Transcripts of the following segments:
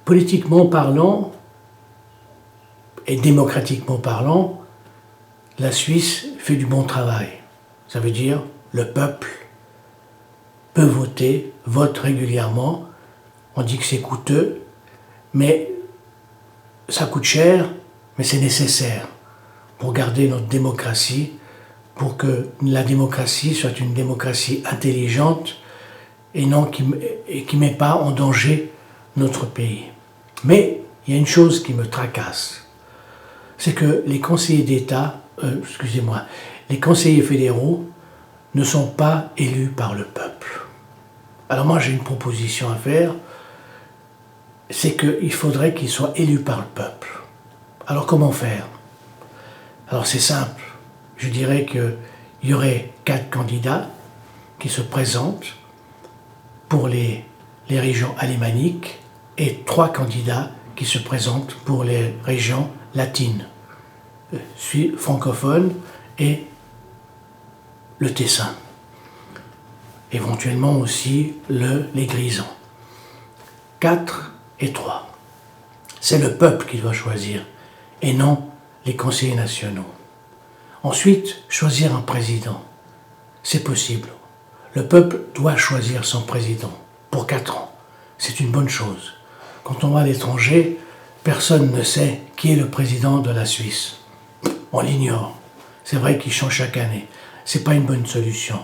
politiquement parlant et démocratiquement parlant, la Suisse fait du bon travail. Ça veut dire le peuple peut voter, vote régulièrement. On dit que c'est coûteux, mais ça coûte cher, mais c'est nécessaire pour garder notre démocratie, pour que la démocratie soit une démocratie intelligente et qui ne met pas en danger notre pays. Mais il y a une chose qui me tracasse, c'est que les conseillers d'État, les conseillers fédéraux ne sont pas élus par le peuple. Alors moi j'ai une proposition à faire, c'est qu'il faudrait qu'ils soient élus par le peuple. Alors comment faire? Alors c'est simple, je dirais qu'il y aurait 4 candidats qui se présentent pour les régions alémaniques et 3 candidats qui se présentent pour les régions latines, francophones et le Tessin. Éventuellement aussi les Grisons. 4 et 3. C'est le peuple qui doit choisir et non les conseillers nationaux. Ensuite, choisir un président. C'est possible. Le peuple doit choisir son président pour 4 ans. C'est une bonne chose. Quand on va à l'étranger, personne ne sait qui est le président de la Suisse. On l'ignore. C'est vrai qu'il change chaque année. C'est pas une bonne solution.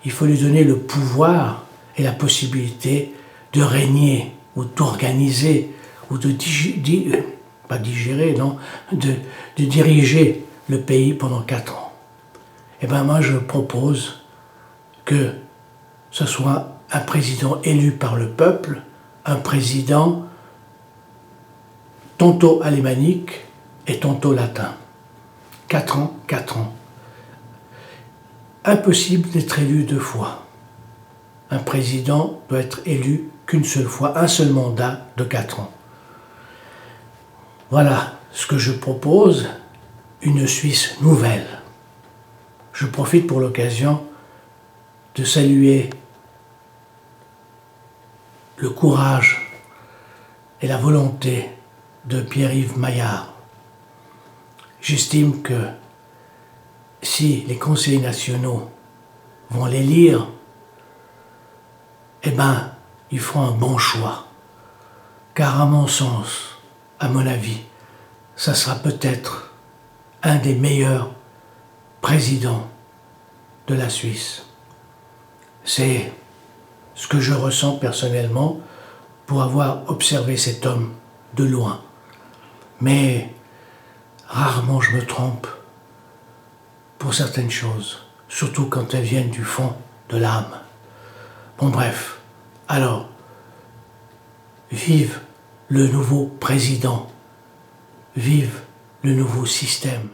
Il faut lui donner le pouvoir et la possibilité de régner ou d'organiser ou de diriger le pays pendant 4 ans. Et bien moi je propose que ce soit un président élu par le peuple, un président tantôt alémanique et tantôt latin. 4 ans, 4 ans. Impossible d'être élu 2 fois. Un président doit être élu qu'une seule fois, un seul mandat de 4 ans. Voilà ce que je propose, une Suisse nouvelle. Je profite pour l'occasion de saluer le courage et la volonté de Pierre-Yves Maillard. J'estime que si les conseillers nationaux vont les lire, eh ben, ils feront un bon choix. Car à mon sens, à mon avis, ça sera peut-être un des meilleurs présidents de la Suisse. C'est ce que je ressens personnellement pour avoir observé cet homme de loin. Mais rarement je me trompe pour certaines choses, surtout quand elles viennent du fond de l'âme. Bon bref, alors, vive le nouveau président, vive le nouveau système.